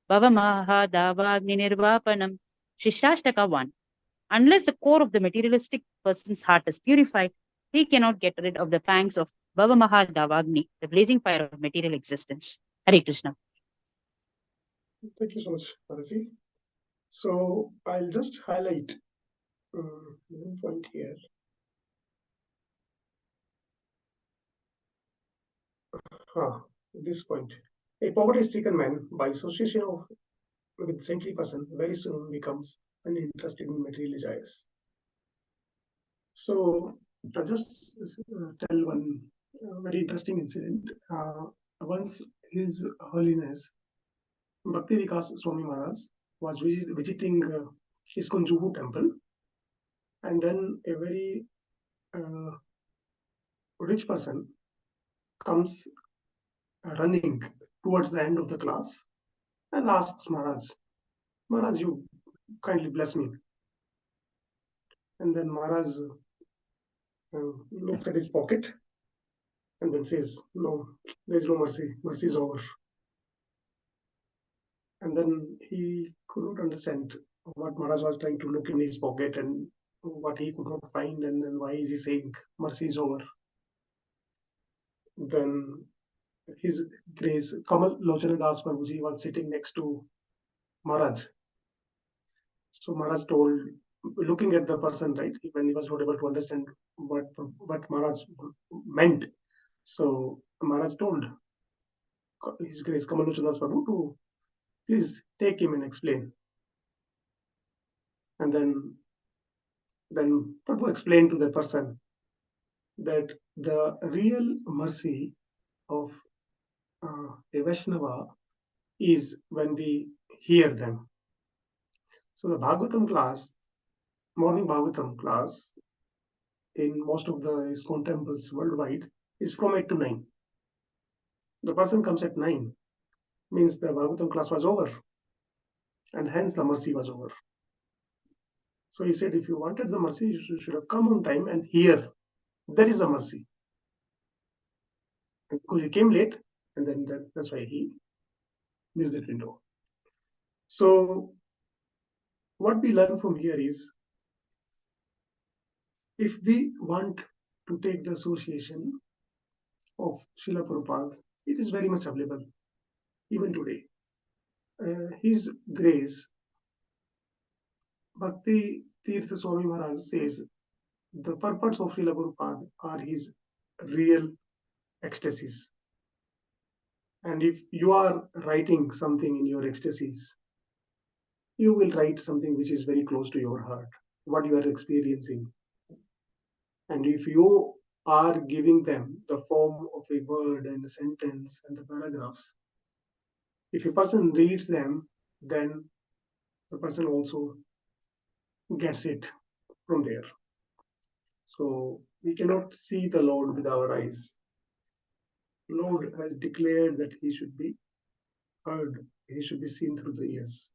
Bhavamaha davagni nirvapanam. Shishashtaka 1. Unless the core of the materialistic person's heart is purified, he cannot get rid of the pangs of Bhavamaha davagni, the blazing fire of material existence. Hare Krishna. Thank you so much, Mataji. So, I'll just highlight one point here. This point. A poverty-stricken man, by association with saintly person, very soon becomes uninterested in material desires. So, I'll just tell one very interesting incident. Once His Holiness Bhakti Vikas Swami Maharaj was visiting ISKCON Juhu temple, and then a very rich person comes running towards the end of the class and asks Maharaj, you kindly bless me. And then Maharaj looks at his pocket and then says, no, there's no mercy. Mercy is over. And then he could not understand what Maharaj was trying to look in his pocket and what he could not find, and then why is he saying mercy is over. Then His Grace Kamal Lochana Das Prabhuji was sitting next to Maharaj. So Maharaj told, looking at the person, right, when he was not able to understand what Maharaj meant. So Maharaj told His Grace Kamal Lochana Das Prabhu to please take him and explain. And then Prabhu explained to the person that the real mercy of a Vaishnava is when we hear them. So the Bhagavatam class, morning Bhagavatam class, in most of the ISKCON temples worldwide, is from 8 to 9. The person comes at 9, means the Bhagavatam class was over. and hence the mercy was over. So he said, if you wanted the mercy, you should have come on time, and here, there is a mercy. And because you came late, and then that's why he missed that window. So what we learn from here is, if we want to take the association of Srila Prabhupada, it is very much available even today. His grace, Bhakti Tirtha Swami Maharaj says, the purpose of Srila Prabhupada are his real ecstasies. And if you are writing something in your ecstasies, you will write something which is very close to your heart, what you are experiencing. And if you are giving them the form of a word and a sentence and the paragraphs, if a person reads them, then the person also gets it from there. So we cannot see the Lord with our eyes. Lord has declared that he should be heard, he should be seen through the ears.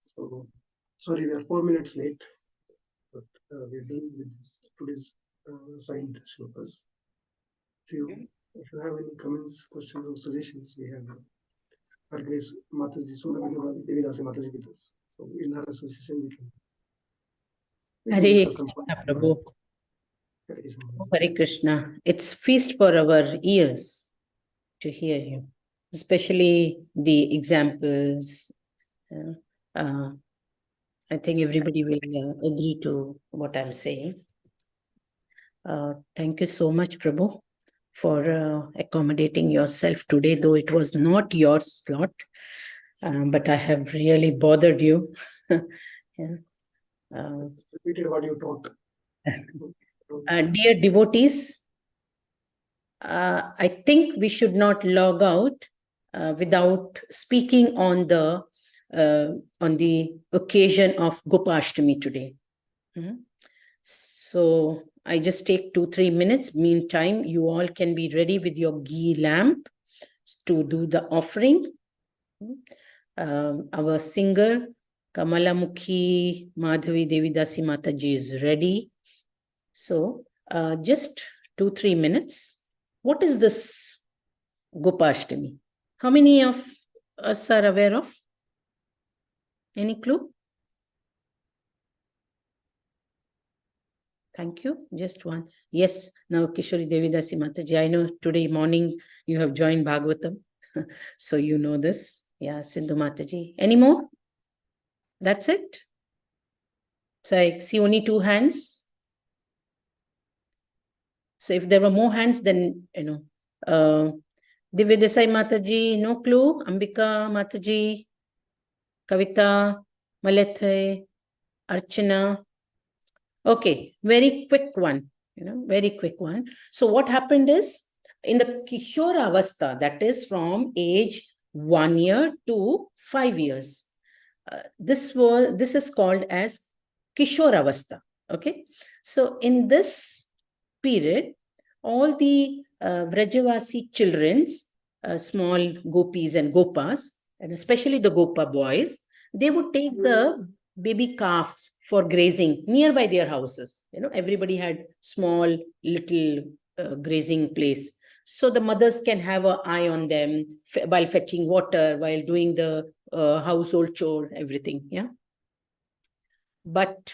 So, sorry, we are 4 minutes late, but we're done with this today's assigned shlokas. If you have any comments, questions, or suggestions, we have our Grace Mataji, Surabhi Devidasi Mataji with us. So in our association, we can Hare discuss some points. Krishna, Prabhu. Hare Krishna. Hare Krishna. It's feast for our ears to hear you, especially the examples. I think everybody will agree to what I'm saying. Thank you so much, Prabhu, for accommodating yourself today, though it was not your slot, but I have really bothered you. Yeah. Repeated what you talk. Dear devotees, I think we should not log out without speaking on the occasion of Gopashtami today. So I just take 2-3 minutes. Meantime, you all can be ready with your ghee lamp to do the offering. Our singer Kamalamukhi Madhavi Devidasi Mataji is ready. So just 2-3 minutes. What is this Gopashtami? How many of us are aware of? Any clue? Thank you. Just one. Yes. Now, Kishori Devidasi Mataji, I know today morning you have joined Bhagavatam. So you know this. Yeah, Sindhu Mataji. Any more? That's it. So I see only 2 hands. So if there were more hands, then, Divya Desai Mataji, no clue. Ambika Mataji, Kavita, Malethe, Archana. Okay, very quick one, very quick one. So what happened is, in the Kishora Avastha, that is from age 1 year to 5 years, this is called as Kishora Avastha. Okay, so in this period, all the Vrajavasi children's, small gopis and gopas, and especially the gopa boys, they would take the baby calves for grazing nearby their houses. Everybody had small little grazing place. So the mothers can have an eye on them while fetching water, while doing the household chore, everything. Yeah. But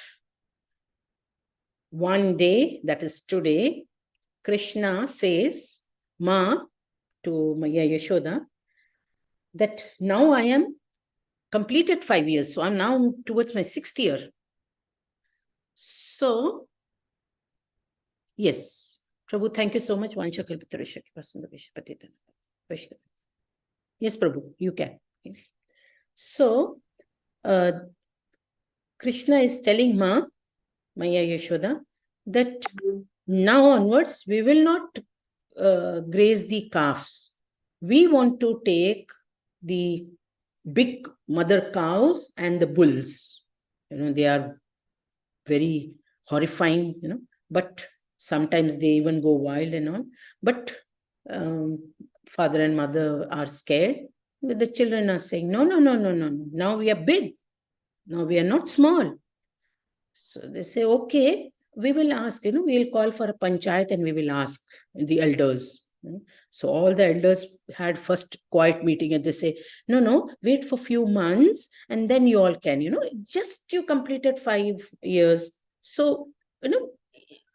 one day, that is today, Krishna says, Ma, to Maya Yashoda, that now I am completed 5 years. So I'm now towards my 6th year. So, yes. Prabhu, thank you so much. Yes, Prabhu, you can. Yes. So, Krishna is telling Maya Yashoda that now onwards, we will not graze the calves. We want to take the big mother cows and the bulls. They are very horrifying, but sometimes they even go wild and all. But father and mother are scared. But the children are saying, no. Now we are big. Now we are not small. So they say, okay, we will ask, we'll call for a panchayat and we will ask the elders. So all the elders had first quiet meeting and they say, no, wait for few months and then you all can, just you completed 5 years. So,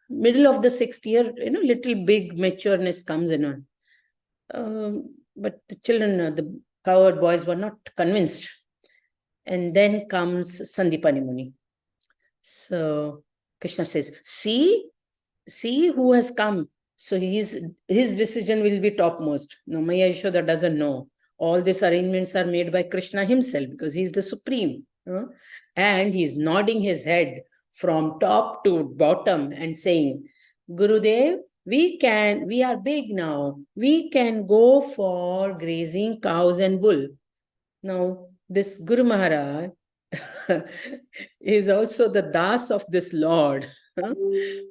middle of the 6th year, little big matureness comes in on. But the children, the coward boys were not convinced. And then comes Sandipani Muni. So Krishna says, see who has come. So his decision will be topmost. No, Maya Yashoda doesn't know. All these arrangements are made by Krishna himself because he's the supreme. And he's nodding his head from top to bottom and saying, Gurudev, we are big now. We can go for grazing cows and bull. Now, this Guru Maharaj is also the das of this Lord,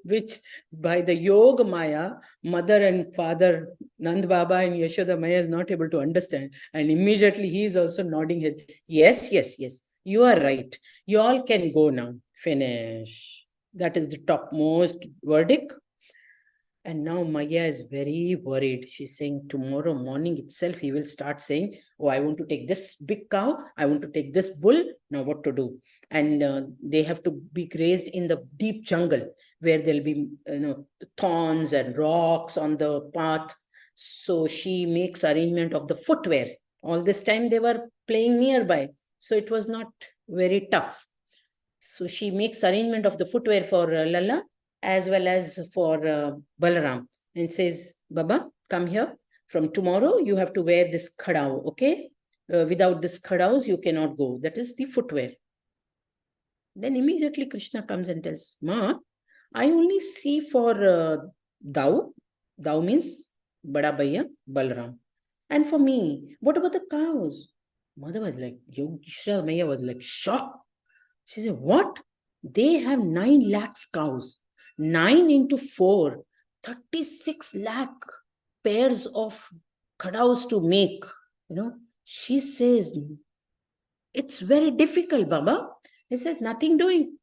which by the Yoga Maya, mother and father, Nand Baba and Yashoda Maya is not able to understand. And immediately he is also nodding his, yes, you are right. You all can go now. Finish. That is the topmost verdict. And now Maya is very worried. She's saying tomorrow morning itself, he will start saying, oh, I want to take this big cow. I want to take this bull. Now what to do? And they have to be grazed in the deep jungle where there'll be, thorns and rocks on the path. So she makes arrangement of the footwear. All this time they were playing nearby. So it was not very tough. So she makes arrangement of the footwear for Lalla as well as for Balaram and says, Baba, come here. From tomorrow, you have to wear this khadao, okay? Without this khadaos, you cannot go. That is the footwear. Then immediately Krishna comes and tells, Ma, I only see for Dao. Dao means Bada Bhaiya, Balaram. And for me, what about the cows? Mother was like, Yogisha Maya was like shocked. She said, what? They have 9 lakhs cows. 9 into 4, 36 lakh pairs of khadaos to make. She says, it's very difficult, Baba. He said, nothing doing.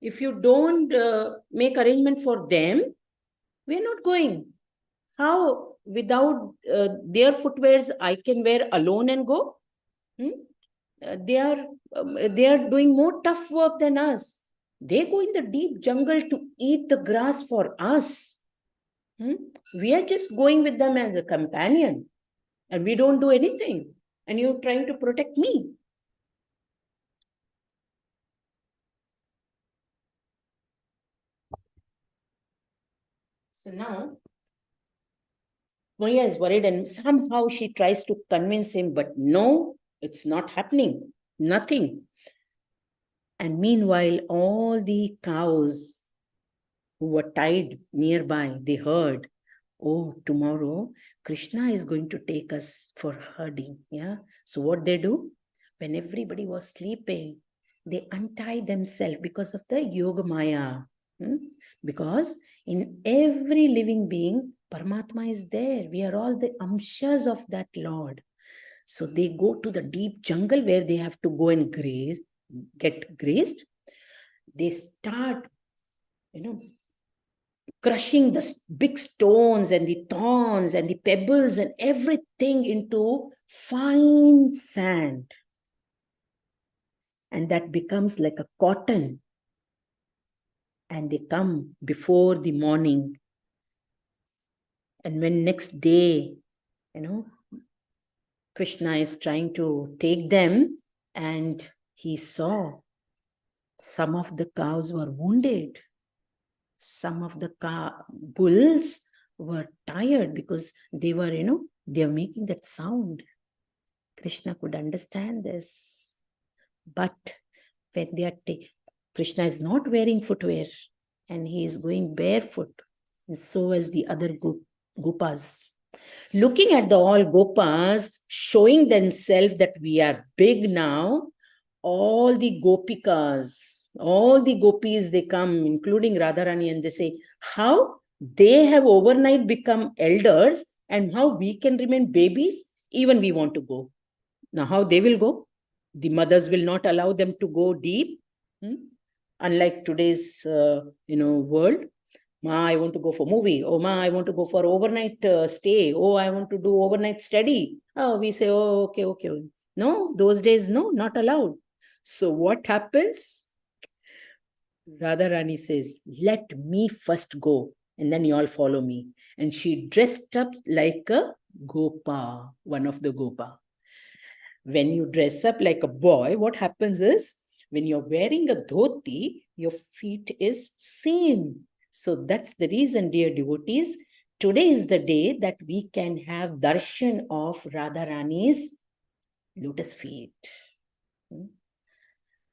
If you don't make arrangement for them, we're not going. How without their footwears I can wear alone and go? They are doing more tough work than us. They go in the deep jungle to eat the grass for us. We are just going with them as a companion. And we don't do anything. And you're trying to protect me. So now, Maya is worried and somehow she tries to convince him, but no, it's not happening. Nothing. And meanwhile, all the cows who were tied nearby, they heard, oh, tomorrow Krishna is going to take us for herding. Yeah. So what they do? When everybody was sleeping, they untie themselves because of the Yoga Maya. Because in every living being, Paramatma is there. We are all the amshas of that Lord. So they go to the deep jungle where they have to go and graze, get grazed. They start, crushing the big stones and the thorns and the pebbles and everything into fine sand. And that becomes like a cotton. And they come before the morning. And when next day, Krishna is trying to take them, and he saw some of the cows were wounded. Some of the bulls were tired because they were, they are making that sound. Krishna could understand this. But when they are Krishna is not wearing footwear and he is going barefoot. And so is the other gopas. Looking at the all gopas, showing themselves that we are big now, all the gopikas, all the gopis, they come, including Radharani, and they say, how they have overnight become elders and how we can remain babies, even we want to go. Now, how they will go? The mothers will not allow them to go deep. Unlike today's, world. Ma, I want to go for movie. Oh, ma, I want to go for overnight stay. Oh, I want to do overnight study. Oh, we say, oh, okay. No, those days, no, not allowed. So what happens? Radharani says, let me first go and then you all follow me. And she dressed up like a Gopa, one of the Gopa. When you dress up like a boy, what happens is, when you're wearing a dhoti, your feet is same. So that's the reason, dear devotees, today is the day that we can have darshan of Radharani's lotus feet.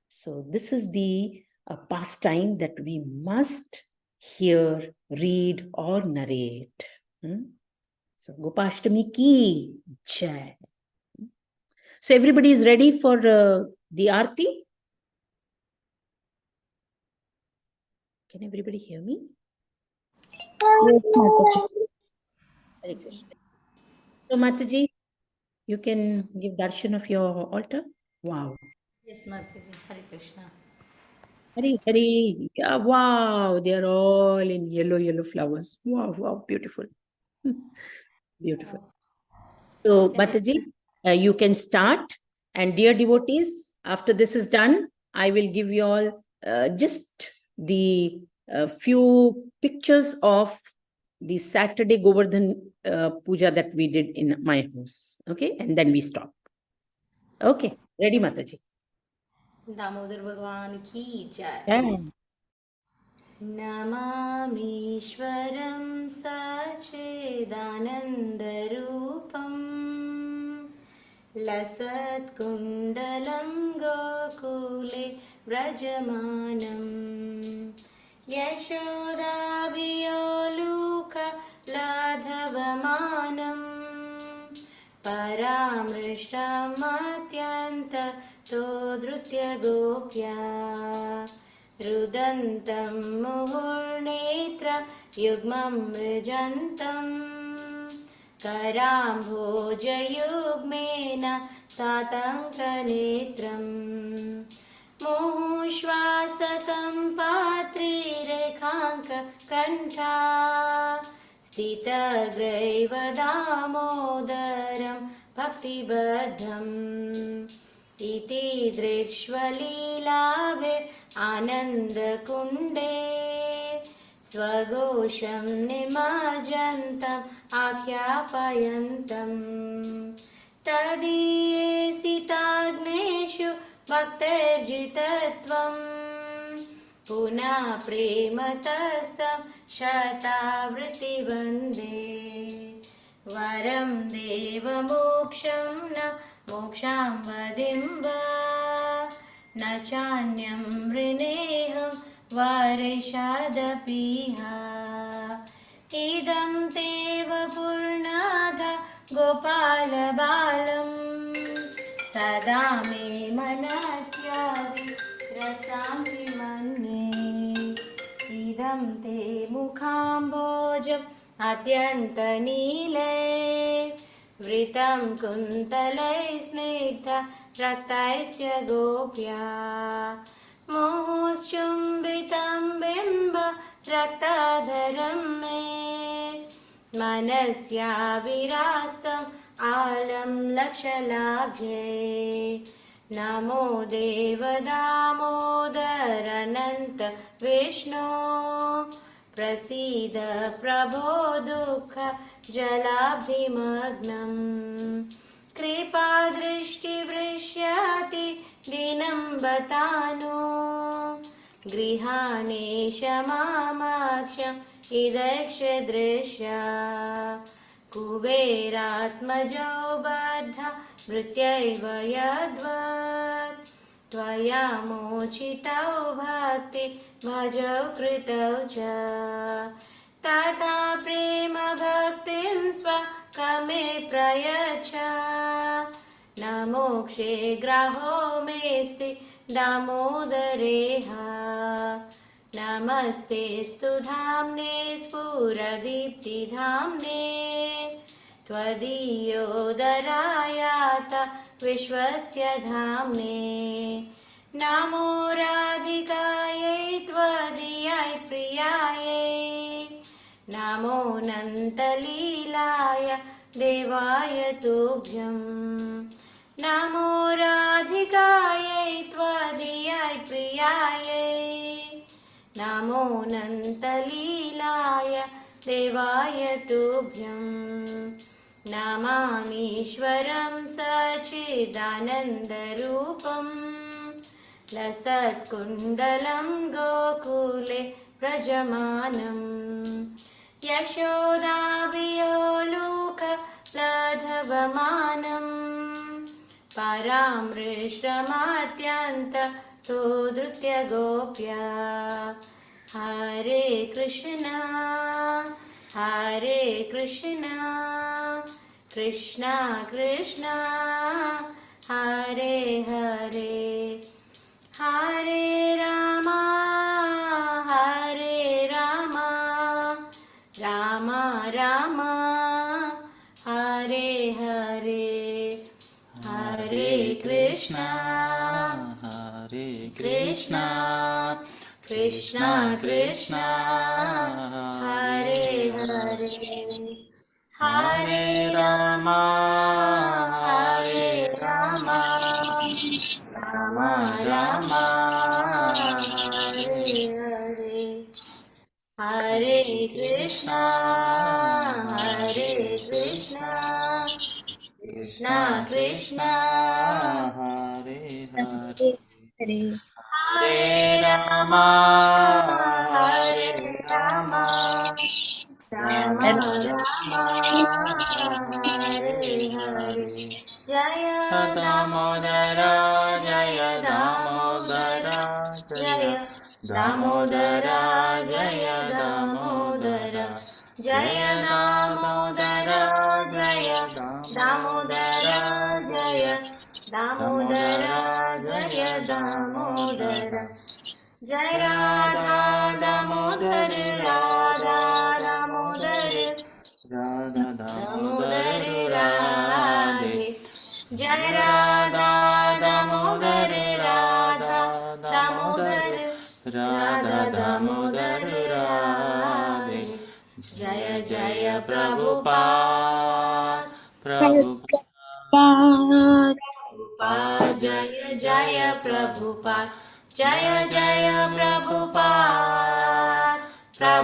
So this is the pastime that we must hear, read, or narrate. So Gopashtami ki jai. So everybody is ready for the Aarti? Can everybody hear me? Yes, Mataji. Hare Krishna. So Mataji, you can give darshan of your altar? Wow. Yes, Mataji. Hare Krishna. Hare. Yeah, wow, they are all in yellow flowers. Wow, beautiful. Beautiful. So Mataji, you can start. And dear devotees, after this is done, I will give you all just the few pictures of the Saturday Govardhan puja that we did in my house. Okay, and then we stop. Okay, ready, Mataji? Damodar भगवान की जय. Yeah. नमामीश्वरं सच्चिदानन्दरूपम् लसत्कुण्डलं गोकुले व्रजमानम् यशोदाभियोलुकलाधवमानम् परामृष्टमत्यन्ततो धृत्यगोप्या रुदन्तं मुहुर्नेत्र युग्मं मृजन्तम् कराम्भोजयुग्मेन सातङ्कनेत्रम् मुहुश्वासतं पात्रीरेखाङ्ककण्ठा स्थितग्रैव दामोदरं भक्तिबद्धम् इति दृक्ष्वलीलाभे आनन्दकुण्डे स्वघोषं निमज्जन्तम् आख्यापयन्तम् तदीयेसिताग्नेषु भक्तैर्जितत्वम् पुनः प्रेमतस्तं शतावृत्तिवन्दे वरं देवमोक्षं न मोक्षां वदिं वा न चान्यं वृणेऽहं वरेषादपीह इदं तेव पूर्णाद गोपालबालम् सदा मे मनस्यापि रसांसि मन्ये इदं ते मुखाम्भोजम् अत्यन्तनीले वृतं कुन्तलै स्निग्ध रक्तैश्च गोप्या मुहुश्चुम्बितं बिम्ब रक्ताधरं मे मनस्या विरास्तम् आलं लक्षलाभ्ये नमो देव दामोदरनन्त विष्णो प्रसीद प्रभो दुःख जलाब्धिमग्नम् कृपादृष्टिवृष्यति दिनं बतानो गृहाणेश मामाक्षम् इदक्षदृश्या कुबेरात्मजो बद्ध मृत्यैव यद्वत् त्वया मोचितौ भक्ति भजौ कृतौ च तथा प्रेम भक्तिं स्वकमे प्रयच्छ न मोक्षे ग्राहो मेऽस्ति दामोदरेह नमस्ते स्तु धाम्ने स्फुरदीप्तिधाम्ने त्वदीयोदरायात विश्वस्य धाम्ने नमो राधिकायै त्वदीयाय प्रियायै नमो नन्तलीलाय देवाय तुभ्यं नमो राधिकायै त्वदीयाय प्रियायै नमो नन्तलीलाय देवाय तुभ्यं नमामीश्वरं सच्चिदानन्दरूपं लसत्कुण्डलं गोकुले व्रजमानम् यशोदाभियोलुकलधवमानम् परामृष्टमत्यन्त तोदृत्य गोप्या हरे कृष्णा कृष्णा कृष्णा हरे हरे हरे राम राम राम हरे हरे हरे कृष्णा कृष्णा कृष्णा हरे हरे हरे राम राम राम हरे हरे हरे कृष्णा कृष्णा कृष्णा हरे हरे हरे राम राम राम हरे हरे जय दामोदर जय दामोदर जय दामोदर जय दामोदर जय दामोदर जय दामोदर जय दामोदर जय दामोदर जय राधा दामोदर राधा दामोदर राधा दामोदर राधे जय राधा दामोदर राधा दामोदर राधा दामोदर राधे जय जय प्रभुपाद प्रभुपाद जय जय प्रभुपाद जय जय प्रभुपाद जय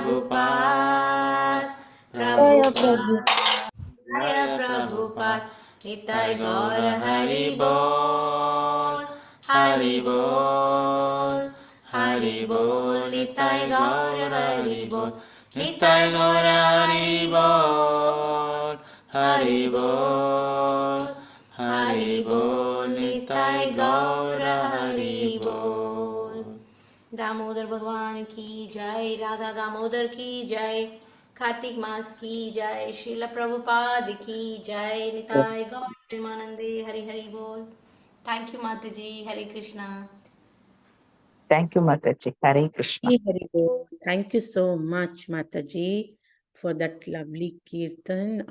प्रभु जय प्रभुपाद निताय गौर हरि बोल हरि बोल हरि बोल निताय गौर हरि बोल निताय गौर हरि बोल हरि बोल हरि बोल निताय गौर हरि बोल दामोदर भगवान की जय राधा दामोदर की जय कार्तिक मास की जय श्रील प्रभुपाद की जय निताय गौर प्रेमानंदे हरि हरि बोल थैंक यू माता जी हरे Krishna Thank you, Mataji. Hare Krishna. Hari Bol. Thank you so much, Mataji, for that lovely kirtan.